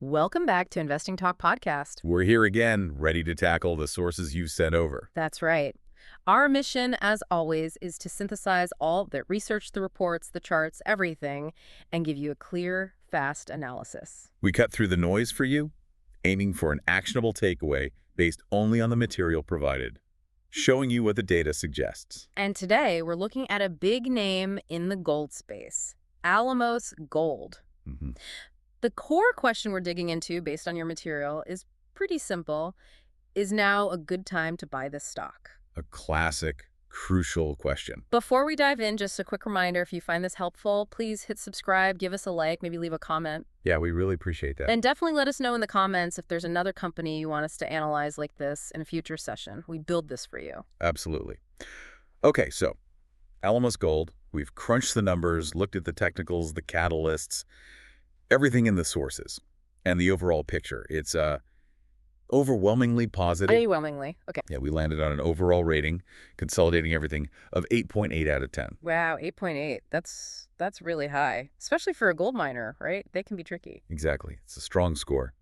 Welcome back to Investing Talk Podcast. We're here again, ready to tackle the sources you've sent over. That's right. Our mission, as always, is to synthesize all the research, the reports, the charts, everything, and give you a clear, fast analysis. We cut through the noise for you, aiming for an actionable takeaway based only on the material provided, showing you what the data suggests. And today, we're looking at a big name in the gold space, Alamos Gold. The core question we're digging into, based on your material, is pretty simple. Is now a good time to buy this stock? A classic, crucial question. Before we dive in, just a quick reminder, if you find this helpful, please hit subscribe, give us a like, maybe leave a comment. Yeah, we really appreciate that. And definitely let us know in the comments if there's another company you want us to analyze like this in a future session. We build this for you. Absolutely. Okay, so Alamos Gold, we've crunched the numbers, looked at the technicals, the catalysts, everything in the sources, and the overall picture. It's overwhelmingly positive. Overwhelmingly. Okay. Yeah, we landed on an overall rating, consolidating everything, of 8.8 out of 10. Wow, 8.8. That's really high, especially for a gold miner, right? They can be tricky. Exactly. It's a strong score,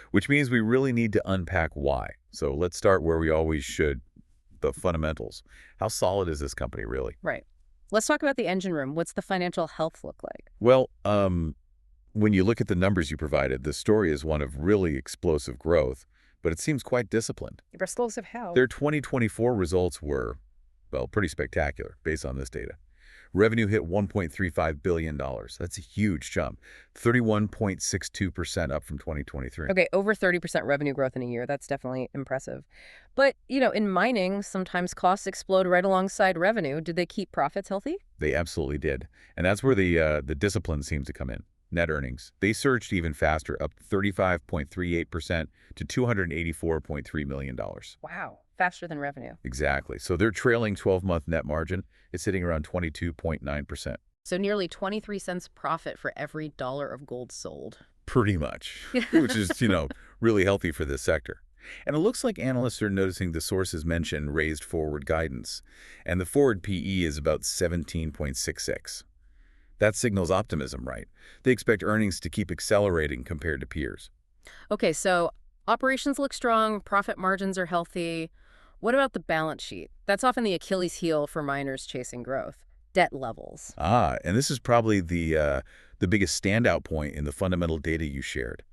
which means we really need to unpack why. So let's start where we always should, the fundamentals. How solid is this company really? Right. Let's talk about the engine room. What's the financial health look like? Well, when you look at the numbers you provided, the story is one of really explosive growth, but it seems quite disciplined. Explosive how? Their 2024 results were, well, pretty spectacular based on this data. Revenue hit $1.35 billion. That's a huge jump, 31.62% up from 2023. Okay, over 30% revenue growth in a year. That's definitely impressive. But, in mining, sometimes costs explode right alongside revenue. Did they keep profits healthy? They absolutely did. And that's where the discipline seems to come in. Net earnings. They surged even faster, up 35.38% to $284.3 million. Wow, faster than revenue. Exactly. So their trailing 12-month net margin is sitting around 22.9%. So nearly 23 cents profit for every dollar of gold sold. Pretty much, which is, really healthy for this sector. And it looks like analysts are noticing the sources mentioned raised forward guidance, and the forward PE is about 17.66. That signals optimism, right? They expect earnings to keep accelerating compared to peers. Okay, so operations look strong, profit margins are healthy. What about the balance sheet? That's often the Achilles heel for miners chasing growth. Debt levels. And this is probably the biggest standout point in the fundamental data you shared.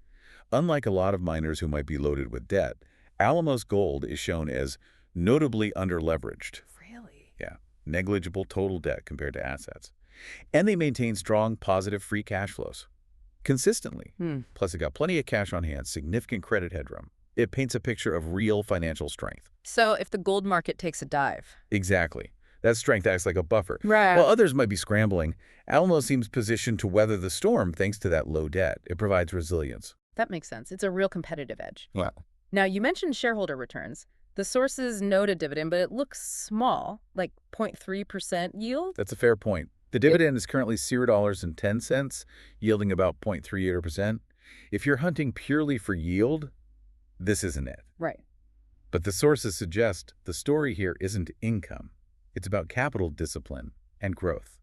Unlike a lot of miners who might be loaded with debt, Alamos Gold is shown as notably underleveraged. Really? Yeah, negligible total debt compared to assets. And they maintain strong, positive free cash flows consistently. Plus, they got plenty of cash on hand, significant credit headroom. It paints a picture of real financial strength. So if the gold market takes a dive. Exactly. That strength acts like a buffer. Right. While others might be scrambling, Alamos seems positioned to weather the storm thanks to that low debt. It provides resilience. That makes sense. It's a real competitive edge. Wow. Now, you mentioned shareholder returns. The sources note a dividend, but it looks small, like 0.3% yield. That's a fair point. The dividend is currently $0.10, yielding about 0.38%. If you're hunting purely for yield, this isn't it. Right. But the sources suggest the story here isn't income. It's about capital discipline and growth.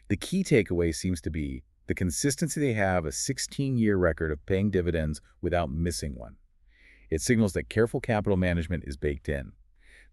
The key takeaway seems to be the consistency. They have a 16-year record of paying dividends without missing one. It signals that careful capital management is baked in.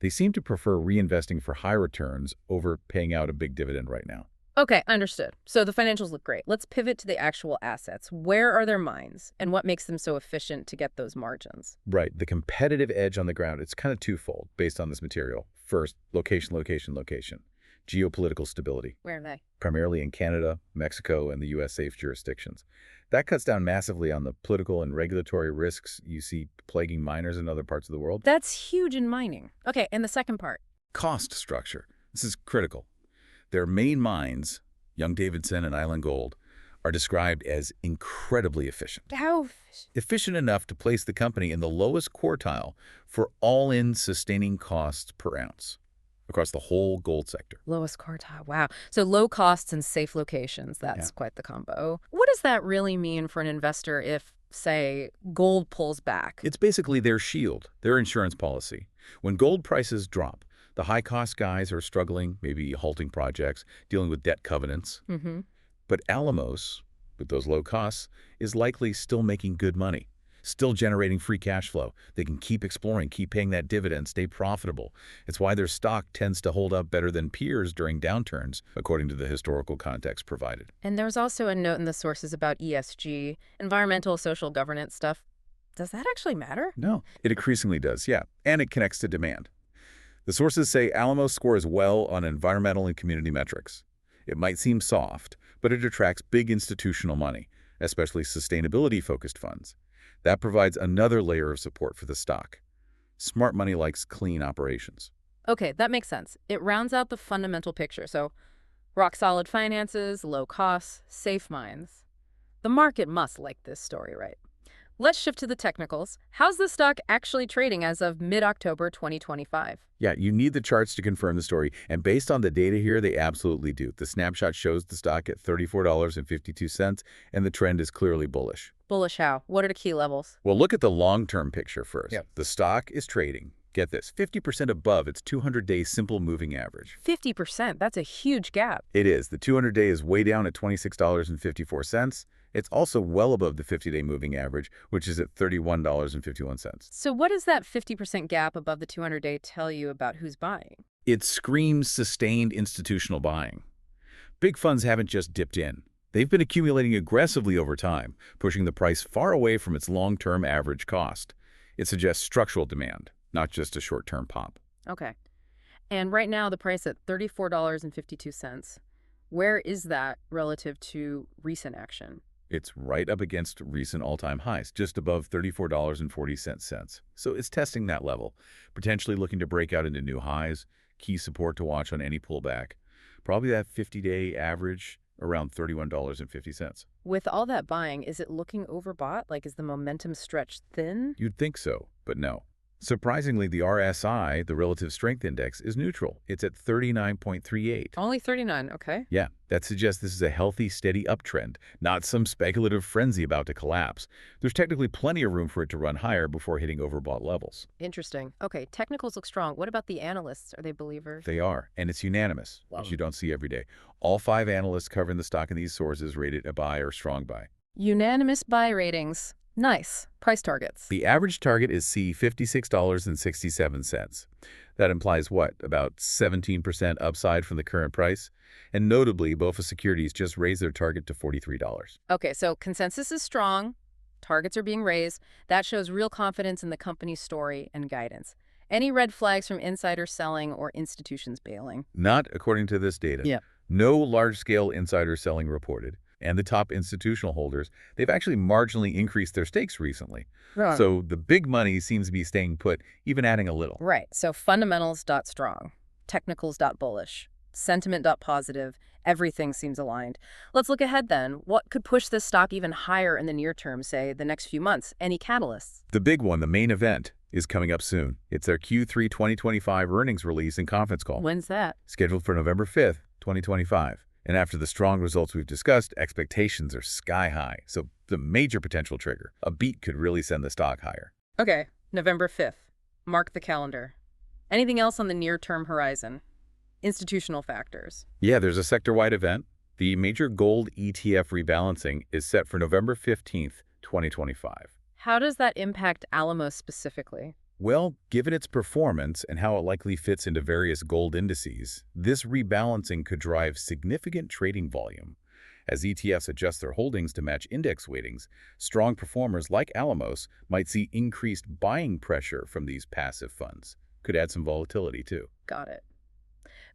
They seem to prefer reinvesting for high returns over paying out a big dividend right now. Okay, understood. So the financials look great. Let's pivot to the actual assets. Where are their mines, and what makes them so efficient to get those margins? Right. The competitive edge on the ground, it's kind of twofold based on this material. First, location, location, location. Geopolitical stability. Where are they? Primarily in Canada, Mexico, and the U.S. safe jurisdictions. That cuts down massively on the political and regulatory risks you see plaguing miners in other parts of the world. That's huge in mining. Okay, and the second part? Cost structure. This is critical. Their main mines, Young-Davidson and Island Gold, are described as incredibly efficient. How efficient? Efficient enough to place the company in the lowest quartile for all-in sustaining costs per ounce across the whole gold sector. Lowest quartile. Wow. So low costs and safe locations. That's quite the combo. What does that really mean for an investor if, say, gold pulls back? It's basically their shield, their insurance policy. When gold prices drop, the high-cost guys are struggling, maybe halting projects, dealing with debt covenants. But Alamos, With those low costs, is likely still making good money, still generating free cash flow. They can keep exploring, keep paying that dividend, stay profitable. It's why their stock tends to hold up better than peers during downturns, according to the historical context provided. And there's also a note in the sources about ESG, environmental social governance stuff. Does that actually matter? No, it increasingly does, yeah, and it connects to demand. The sources say Alamos scores well on environmental and community metrics. It might seem soft, but it attracts big institutional money, especially sustainability-focused funds. That provides another layer of support for the stock. Smart money likes clean operations. Okay, that makes sense. It rounds out the fundamental picture. So, rock-solid finances, low costs, safe mines. The market must like this story, right? Let's shift to the technicals. How's the stock actually trading as of mid-October 2025? Yeah, you need the charts to confirm the story, and based on the data here, they absolutely do. The snapshot shows the stock at $34.52, and the trend is clearly bullish. Bullish how? What are the key levels? Well, look at the long-term picture first. Yep. The stock is trading, get this, 50% above its 200-day simple moving average. 50%, that's a huge gap. It is. The 200-day is way down at $26.54. It's also well above the 50-day moving average, which is at $31.51. So what does that 50% gap above the 200-day tell you about who's buying? It screams sustained institutional buying. Big funds haven't just dipped in. They've been accumulating aggressively over time, pushing the price far away from its long-term average cost. It suggests structural demand, not just a short-term pop. Okay. And right now, the price at $34.52. Where is that relative to recent action? It's right up against recent all-time highs, just above $34.40. So it's testing that level, potentially looking to break out into new highs, key support to watch on any pullback. Probably that 50-day average around $31.50. With all that buying, is it looking overbought? Like, is the momentum stretched thin? You'd think so, but no. Surprisingly, the RSI, the Relative Strength Index, is neutral. It's at 39.38. Only 39, okay. Yeah, that suggests this is a healthy, steady uptrend, not some speculative frenzy about to collapse. There's technically plenty of room for it to run higher before hitting overbought levels. Interesting. Okay, technicals look strong. What about the analysts? Are they believers? They are, and it's unanimous, Wow. which you don't see every day. All 5 analysts covering the stock in these sources rate it a buy or strong buy. Unanimous buy ratings. Nice. Price targets. The average target is $56.67. That implies what, about 17% upside from the current price? And notably, BofA Securities just raised their target to $43. Okay, so consensus is strong. Targets are being raised. That shows real confidence in the company's story and guidance. Any red flags from insider selling or institutions bailing? Not according to this data. Yeah. No large-scale insider selling reported. And the top institutional holders, they've actually marginally increased their stakes recently. Right. So the big money seems to be staying put, even adding a little. Right. So fundamentals.strong, technicals.bullish, sentiment.positive, everything seems aligned. Let's look ahead then. What could push this stock even higher in the near term, say, the next few months? Any catalysts? The big one, the main event, is coming up soon. It's their Q3 2025 earnings release and conference call. When's that? Scheduled for November 5th, 2025. And after the strong results we've discussed, expectations are sky high. So the major potential trigger, a beat could really send the stock higher. Okay, November 5th. Mark the calendar. Anything else on the near-term horizon? Institutional factors. Yeah, there's a sector-wide event. The major gold ETF rebalancing is set for November 15th, 2025. How does that impact Alamos specifically? Well, given its performance and how it likely fits into various gold indices, this rebalancing could drive significant trading volume. As ETFs adjust their holdings to match index weightings, strong performers like Alamos might see increased buying pressure from these passive funds. Could add some volatility, too. Got it.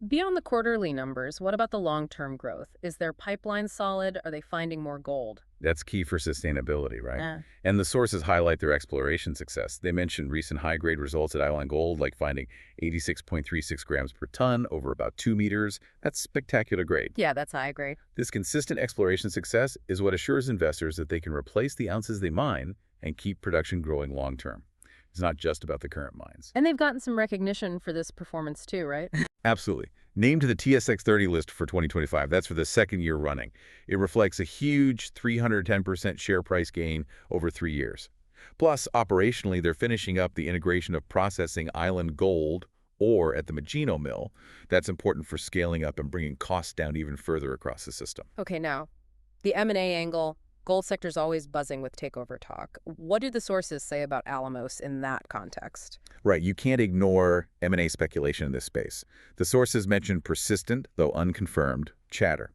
Beyond the quarterly numbers, what about the long-term growth? Is their pipeline solid? Are they finding more gold? That's key for sustainability, right? And the sources highlight their exploration success. They mentioned recent high-grade results at Island Gold, like finding 86.36 grams per ton over about 2 meters. That's spectacular grade. Yeah, that's high grade. This consistent exploration success is what assures investors that they can replace the ounces they mine and keep production growing long-term. It's not just about the current mines. And they've gotten some recognition for this performance too, right? Absolutely. Named to the TSX 30 list for 2025. That's for the second year running. It reflects a huge 310% share price gain over 3 years. Plus, operationally, they're finishing up the integration of processing Island Gold ore at the Magino mill. That's important for scaling up and bringing costs down even further across the system. Okay, now, the M&A angle, Gold sector's always buzzing with takeover talk. What do the sources say about Alamos in that context? Right, you can't ignore M&A speculation in this space. The sources mention persistent, though unconfirmed, chatter.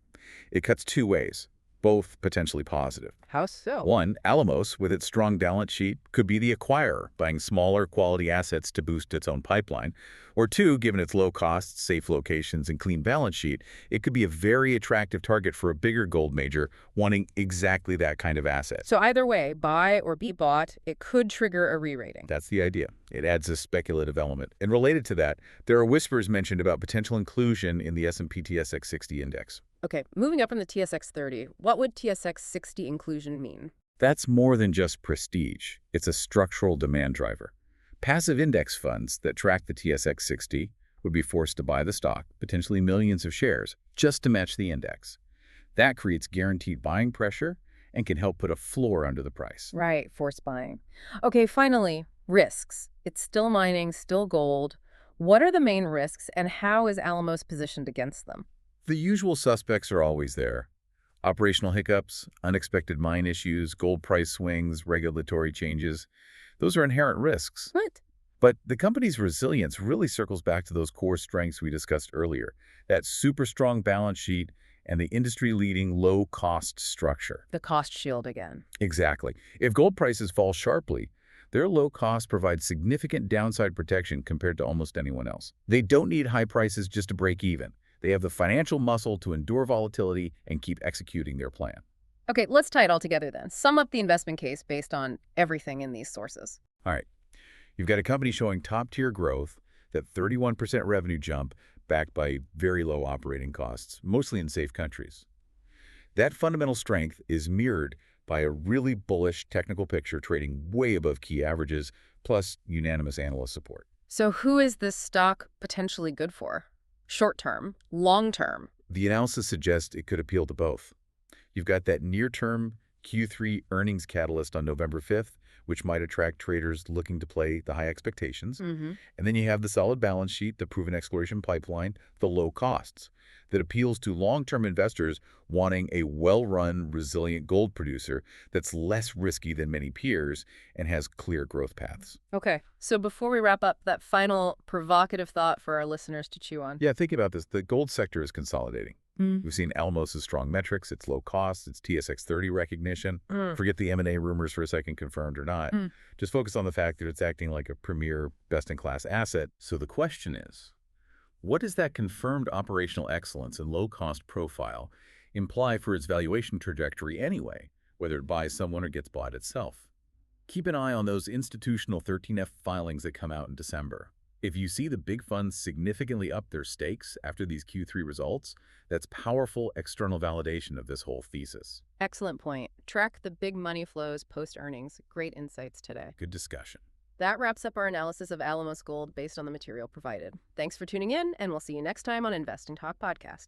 It cuts two ways, both potentially positive. How so? One, Alamos, with its strong balance sheet, could be the acquirer, buying smaller quality assets to boost its own pipeline. Or two, given its low costs, safe locations, and clean balance sheet, it could be a very attractive target for a bigger gold major wanting exactly that kind of asset. So either way, buy or be bought, it could trigger a re-rating. That's the idea. It adds a speculative element. And related to that, there are whispers mentioned about potential inclusion in the S&P TSX 60 index. Okay, moving up from the TSX 30, what would TSX 60 inclusion mean? That's more than just prestige. It's a structural demand driver. Passive index funds that track the TSX 60 would be forced to buy the stock, potentially millions of shares, just to match the index. That creates guaranteed buying pressure and can help put a floor under the price. Right, forced buying. Okay, finally, risks. It's still mining, still gold. What are the main risks, and how is Alamos positioned against them? The usual suspects are always there. Operational hiccups, unexpected mine issues, gold price swings, regulatory changes. Those are inherent risks. What? But the company's resilience really circles back to those core strengths we discussed earlier, that super strong balance sheet and the industry-leading low-cost structure. The cost shield again. Exactly. If gold prices fall sharply, their low cost provides significant downside protection compared to almost anyone else. They don't need high prices just to break even. They have the financial muscle to endure volatility and keep executing their plan. Okay, let's tie it all together then. Sum up the investment case based on everything in these sources. All right. You've got a company showing top-tier growth, that 31% revenue jump backed by very low operating costs, mostly in safe countries. That fundamental strength is mirrored by a really bullish technical picture trading way above key averages, plus unanimous analyst support. So who is this stock potentially good for? Short term, long term? The analysis suggests it could appeal to both. You've got that near-term Q3 earnings catalyst on November 5th, which might attract traders looking to play the high expectations. And then you have the solid balance sheet, the proven exploration pipeline, the low costs, that appeals to long-term investors wanting a well-run, resilient gold producer that's less risky than many peers and has clear growth paths. Okay, so before we wrap up, that final provocative thought for our listeners to chew on. Yeah, think about this. The gold sector is consolidating. We've seen Alamos' strong metrics, its low cost, its TSX 30 recognition. Forget the M&A rumors for a second, confirmed or not. Just focus on the fact that it's acting like a premier, best-in-class asset. So the question is, what does that confirmed operational excellence and low-cost profile imply for its valuation trajectory anyway, whether it buys someone or gets bought itself? Keep an eye on those institutional 13F filings that come out in December. If you see the big funds significantly up their stakes after these Q3 results, that's powerful external validation of this whole thesis. Excellent point. Track the big money flows post-earnings. Great insights today. Good discussion. That wraps up our analysis of Alamos Gold based on the material provided. Thanks for tuning in, and we'll see you next time on Investing Talk Podcast.